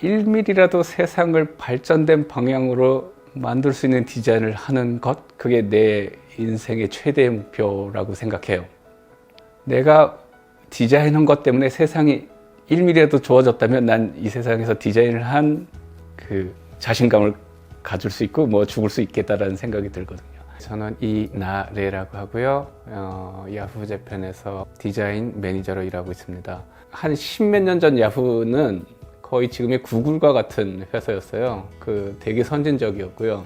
1mm라도 세상을 발전된 방향으로 만들 수 있는 디자인을 하는 것, 그게 내 인생의 최대의 목표라고 생각해요. 내가 디자인한 것 때문에 세상이 1mm라도 좋아졌다면 난 이 세상에서 디자인을 한 그 자신감을 가질 수 있고 뭐 죽을 수 있겠다라는 생각이 들거든요. 저는 이나래라고 하고요. 야후 재팬에서 디자인 매니저로 일하고 있습니다. 한 10몇 년 전 야후는 거의 지금의 구글과 같은 회사였어요. 되게 선진적이었고요.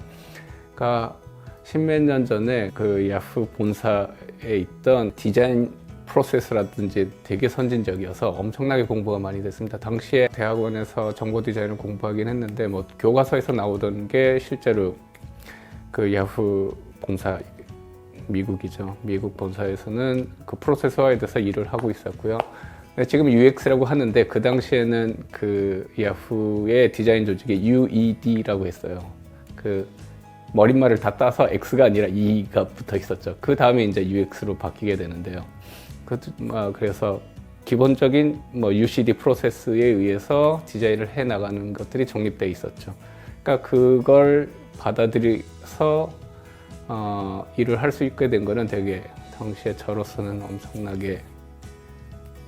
그러니까 10몇 년 전에 그 야후 본사에 있던 디자인 프로세스라든지 되게 선진적이어서 엄청나게 공부가 많이 됐습니다. 당시에 대학원에서 정보 디자인을 공부하긴 했는데 뭐 교과서에서 나오던 게 실제로 그 야후 본사, 미국이죠. 미국 본사에서는 그 프로세스화에 대해서 일을 하고 있었고요. 지금 UX라고 하는데 그 당시에는 그 야후의 디자인 조직에 UED라고 했어요. 그 머릿말을 다 따서 X가 아니라 E가 붙어 있었죠. 그 다음에 이제 UX로 바뀌게 되는데요. 그래서 기본적인 뭐 UCD 프로세스에 의해서 디자인을 해 나가는 것들이 정립되어 있었죠. 그러니까 그걸 받아들여서 일을 할 수 있게 된 거는 되게 당시에 저로서는 엄청나게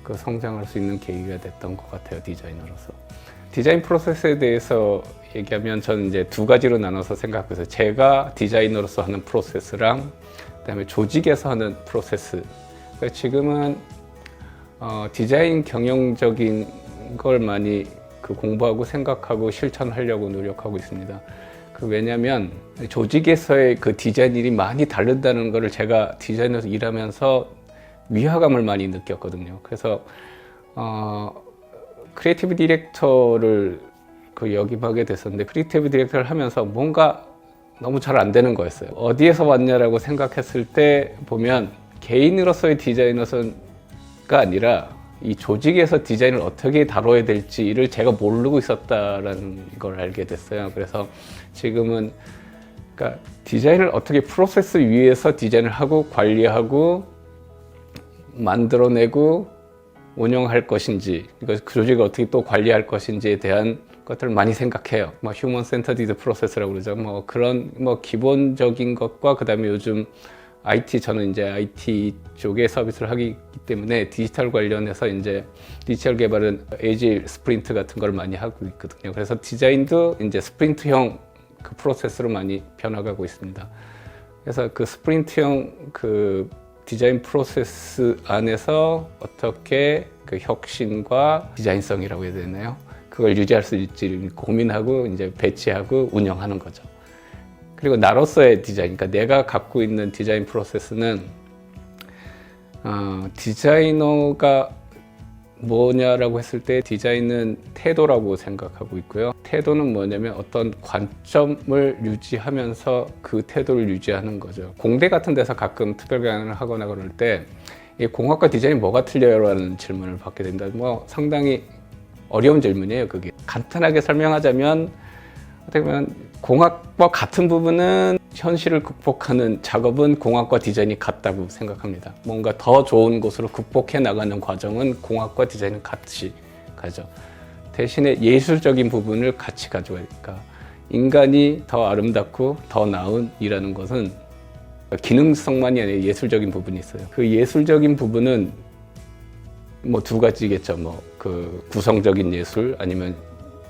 그 성장할 수 있는 계기가 됐던 것 같아요, 디자이너로서. 디자인 프로세스에 대해서 얘기하면 저는 이제 두 가지로 나눠서 생각해서 제가 디자이너로서 하는 프로세스랑 그다음에 조직에서 하는 프로세스. 그러니까 지금은 디자인 경영적인 걸 많이 공부하고 생각하고 실천하려고 노력하고 있습니다. 왜냐하면 조직에서의 그 디자인 일이 많이 다른다는 거를 제가 디자이너로 일하면서 위화감을 많이 느꼈거든요. 그래서 크리에이티브 디렉터를 역임하게 됐었는데 크리에이티브 디렉터를 하면서 뭔가 너무 잘 안 되는 거였어요. 어디에서 왔냐라고 생각했을 때 보면 개인으로서의 디자이너가 아니라 이 조직에서 디자인을 어떻게 다뤄야 될지를 제가 모르고 있었다라는 걸 알게 됐어요. 그래서 지금은 그러니까 디자인을 어떻게 프로세스 위에서 디자인을 하고 관리하고 만들어내고 운영할 것인지, 그 조직을 어떻게 또 관리할 것인지에 대한 것들을 많이 생각해요. 휴먼 센터디드 프로세스라고 그러죠. 그런 기본적인 것과 그다음에 요즘 저는 이제 IT 쪽에 서비스를 하기 때문에 디지털 관련해서 이제 디지털 개발은 에이지 스프린트 같은 걸 많이 하고 있거든요. 그래서 디자인도 이제 스프린트형 그 프로세스로 많이 변화가고 있습니다. 그래서 그 스프린트형 그 디자인 프로세스 안에서 어떻게 그 혁신과 디자인성이라고 해야 되나요? 그걸 유지할 수 있지 고민하고 이제 배치하고 운영하는 거죠. 그리고 나로서의 디자인, 그러니까 내가 갖고 있는 디자인 프로세스는 디자이너가 뭐냐라고 했을 때 디자인은 태도라고 생각하고 있고요. 태도는 뭐냐면 어떤 관점을 유지하면서 그 태도를 유지하는 거죠. 공대 같은 데서 가끔 특별 강연을 하거나 그럴 때 이 공학과 디자인이 뭐가 틀려요? 라는 질문을 받게 된다. 상당히 어려운 질문이에요, 그게. 간단하게 설명하자면 어떻게 보면 공학과 같은 부분은 현실을 극복하는 작업은 공학과 디자인이 같다고 생각합니다. 뭔가 더 좋은 곳으로 극복해 나가는 과정은 공학과 디자인은 같이 가죠. 대신에 예술적인 부분을 같이 가져가니까 인간이 더 아름답고 더 나은 이라는 것은 기능성만이 아니라 예술적인 부분이 있어요. 그 예술적인 부분은 두 가지겠죠. 그 구성적인 예술 아니면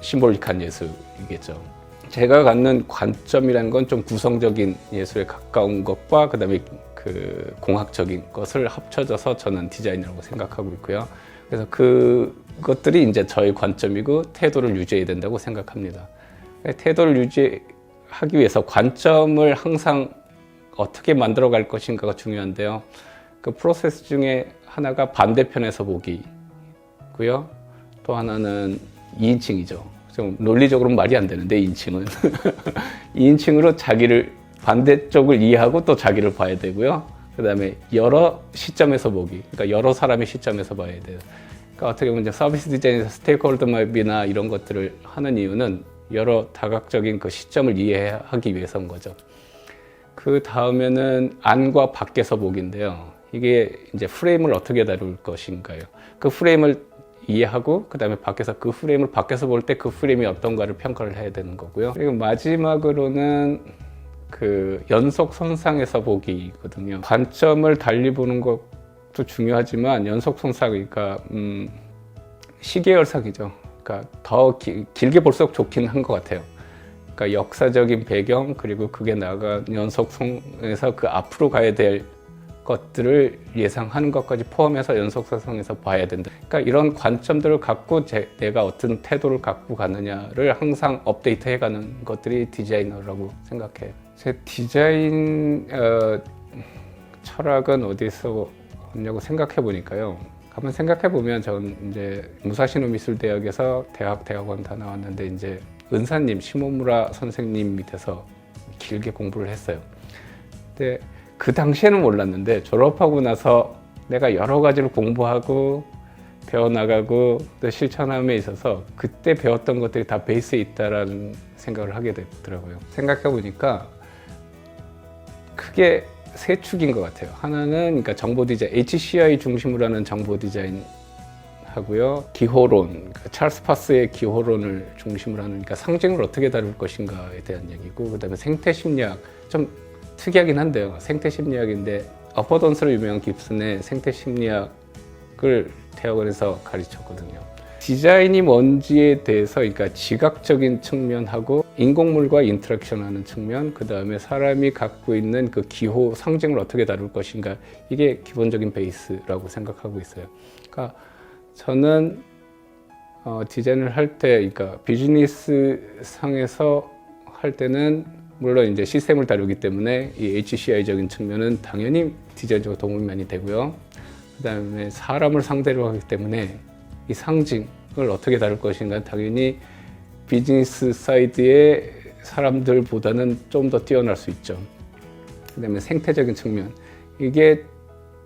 심볼릭한 예술이겠죠. 제가 갖는 관점이라는 건 좀 구성적인 예술에 가까운 것과 그다음에 그 공학적인 것을 합쳐져서 저는 디자인이라고 생각하고 있고요. 그래서 그것들이 이제 저의 관점이고 태도를 유지해야 된다고 생각합니다. 태도를 유지하기 위해서 관점을 항상 어떻게 만들어 갈 것인가가 중요한데요. 그 프로세스 중에 하나가 반대편에서 보기고요. 또 하나는 2인칭이죠. 좀 논리적으로는 말이 안 되는데 2인칭은 2인칭으로 자기를 반대쪽을 이해하고 또 자기를 봐야 되고요. 그 다음에 여러 시점에서 보기, 그러니까 여러 사람의 시점에서 봐야 돼요. 그러니까 어떻게 보면 서비스 디자인에서 스테이크홀더 맵이나 이런 것들을 하는 이유는 여러 다각적인 그 시점을 이해하기 위해서인 거죠. 그 다음에는 안과 밖에서 보기인데요. 이게 이제 프레임을 어떻게 다룰 것인가요? 그 프레임을 이해하고 그다음에 밖에서 그 프레임을 밖에서 볼 때 그 프레임이 어떤가를 평가를 해야 되는 거고요. 그리고 마지막으로는 그 연속 손상에서 보기거든요. 관점을 달리 보는 것도 중요하지만 연속 손상, 그러니까 시계열상이죠. 그러니까 더 길게 볼수록 좋긴 한 것 같아요. 그러니까 역사적인 배경, 그리고 그게 나아가 연속성에서 그 앞으로 가야 될 것들을 예상하는 것까지 포함해서 연속성에서 봐야 된다. 그러니까 이런 관점들을 갖고 내가 어떤 태도를 갖고 가느냐를 항상 업데이트해가는 것들이 디자이너라고 생각해요. 제 디자인 철학은 어디서 왔냐고 생각해 보니까요. 한번 생각해 보면 전 이제 무사시노 미술대학에서 대학원 다 나왔는데 이제 은사님, 시모무라 선생님 밑에서 길게 공부를 했어요. 근데 그 당시에는 몰랐는데 졸업하고 나서 내가 여러 가지를 공부하고 배워나가고 또 실천함에 있어서 그때 배웠던 것들이 다 베이스에 있다라는 생각을 하게 되더라고요. 생각해 보니까 크게 세 축인 것 같아요. 하나는 그러니까 정보 디자인, HCI 중심으로 하는 정보 디자인 하고요. 기호론, 그러니까 찰스 파스의 기호론을 중심으로 하는, 그러니까 상징을 어떻게 다룰 것인가에 대한 얘기고, 그다음에 생태 심리학, 좀 특이하긴 한데요. 생태 심리학인데 어퍼던스로 유명한 깁슨의 생태 심리학을 대학원에서 가르쳤거든요. 디자인이 뭔지에 대해서, 그러니까 지각적인 측면하고 인공물과 인터랙션하는 측면, 그 다음에 사람이 갖고 있는 그 기호 상징을 어떻게 다룰 것인가, 이게 기본적인 베이스라고 생각하고 있어요. 그러니까 저는 디자인을 할 때, 그러니까 비즈니스 상에서 할 때는 물론 이제 시스템을 다루기 때문에 이 HCI적인 측면은 당연히 디자인적으로 도움이 많이 되고요. 그 다음에 사람을 상대로 하기 때문에 이 상징을 어떻게 다룰 것인가 당연히 비즈니스 사이드의 사람들보다는 좀 더 뛰어날 수 있죠. 그 다음에 생태적인 측면, 이게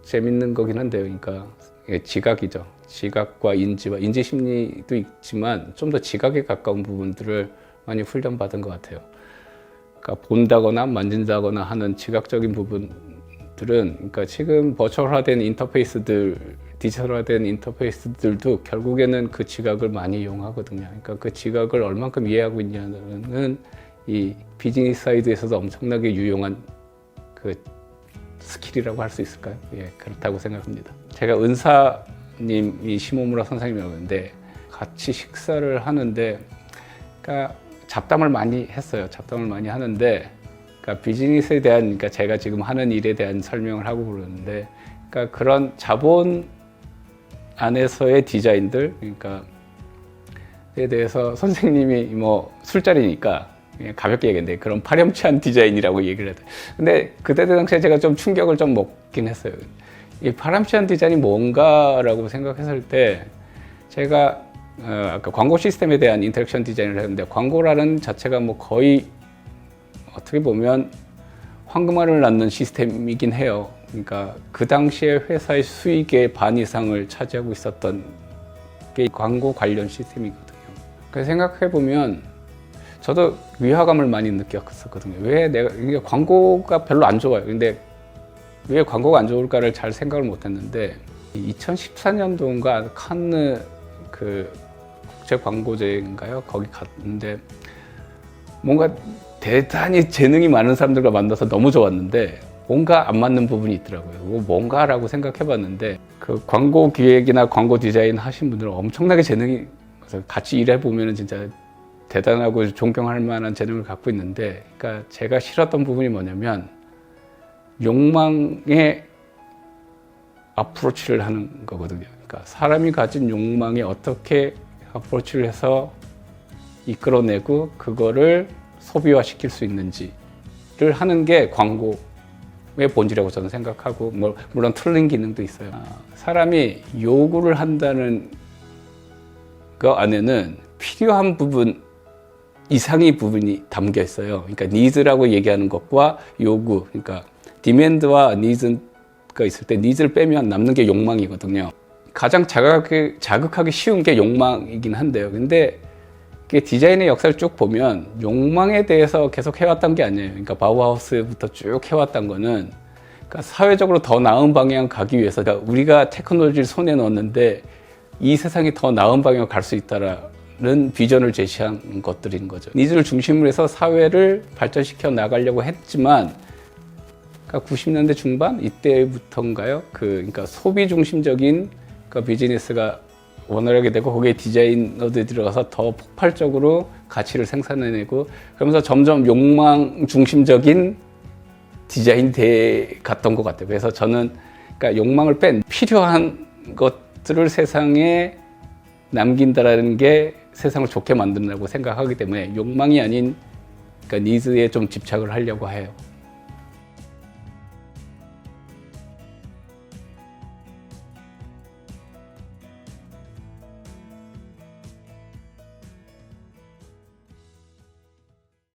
재밌는 거긴 한데요. 그러니까 지각이죠. 지각과 인지와 인지 심리도 있지만 좀 더 지각에 가까운 부분들을 많이 훈련받은 것 같아요. 그러니까 본다거나 만진다거나 하는 지각적인 부분들은, 그러니까 지금 버추얼화된 인터페이스들, 디지털화된 인터페이스들도 결국에는 그 지각을 많이 이용하거든요. 그러니까 그 지각을 얼만큼 이해하고 있냐는 이 비즈니스 사이드에서도 엄청나게 유용한 그 스킬이라고 할 수 있을까요? 예, 그렇다고 생각합니다. 제가 은사님이 시모무라 선생님이었는데 같이 식사를 하는데, 그러니까 잡담을 많이 했어요. 잡담을 많이 하는데, 그러니까 비즈니스에 대한, 그러니까 제가 지금 하는 일에 대한 설명을 하고 그러는데, 그러니까 그런 자본 안에서의 디자인들, 그러니까 에 대해서 선생님이 뭐 술자리니까 가볍게 얘기했는데 그런 파렴치한 디자인이라고 얘기를 했어요. 근데 그때 당시에 제가 좀 충격을 좀 먹긴 했어요. 이 파렴치한 디자인이 뭔가라고 생각했을 때, 제가 아까 광고 시스템에 대한 인터랙션 디자인을 했는데, 광고라는 자체가 뭐 거의 어떻게 보면 황금알을 낳는 시스템이긴 해요. 그러니까 그 당시에 회사의 수익의 반 이상을 차지하고 있었던 게 광고 관련 시스템이거든요. 그래서 생각해 보면 저도 위화감을 많이 느꼈었거든요. 왜 내가, 이게 광고가 별로 안 좋아요. 근데 왜 광고가 안 좋을까를 잘 생각을 못 했는데, 2014년도인가 칸느 그 국제 광고제인가요? 거기 갔는데 뭔가 대단히 재능이 많은 사람들과 만나서 너무 좋았는데 뭔가 안 맞는 부분이 있더라고요. 뭔가라고 생각해 봤는데, 그 광고 기획이나 광고 디자인 하신 분들은 엄청나게 재능이, 같이 일해 보면은 진짜 대단하고 존경할 만한 재능을 갖고 있는데, 그러니까 제가 싫었던 부분이 뭐냐면 욕망에 어프로치를 하는 거거든요. 그러니까 사람이 가진 욕망에 어떻게 어프로치를 해서 이끌어내고 그거를 소비화시킬 수 있는지를 하는 게 광고의 본질이라고 저는 생각하고, 물론 틀린 기능도 있어요. 사람이 요구를 한다는 거 안에는 필요한 부분 이상의 부분이 담겨 있어요. 그러니까 니즈라고 얘기하는 것과 요구, 그러니까 디맨드와 니즈가 있을 때 니즈를 빼면 남는 게 욕망이거든요. 가장 자극하기 쉬운 게 욕망이긴 한데요. 근데 디자인의 역사를 쭉 보면 욕망에 대해서 계속 해왔던 게 아니에요. 그러니까 바우하우스부터 쭉 해왔던 거는, 그러니까 사회적으로 더 나은 방향 가기 위해서, 그러니까 우리가 테크놀로지를 손에 넣었는데 이 세상이 더 나은 방향으로 갈 수 있다라는 비전을 제시한 것들인 거죠. 니즈를 중심으로 해서 사회를 발전시켜 나가려고 했지만, 그러니까 90년대 중반 이때부터인가요? 그러니까 소비 중심적인 비즈니스가 원활하게 되고 거기에 디자이너들이 들어가서 더 폭발적으로 가치를 생산해내고 그러면서 점점 욕망 중심적인 디자인이 돼 갔던 것 같아요. 그래서 저는 그러니까 욕망을 뺀 필요한 것들을 세상에 남긴다라는 게 세상을 좋게 만든다고 생각하기 때문에 욕망이 아닌 그러니까 니즈에 좀 집착을 하려고 해요.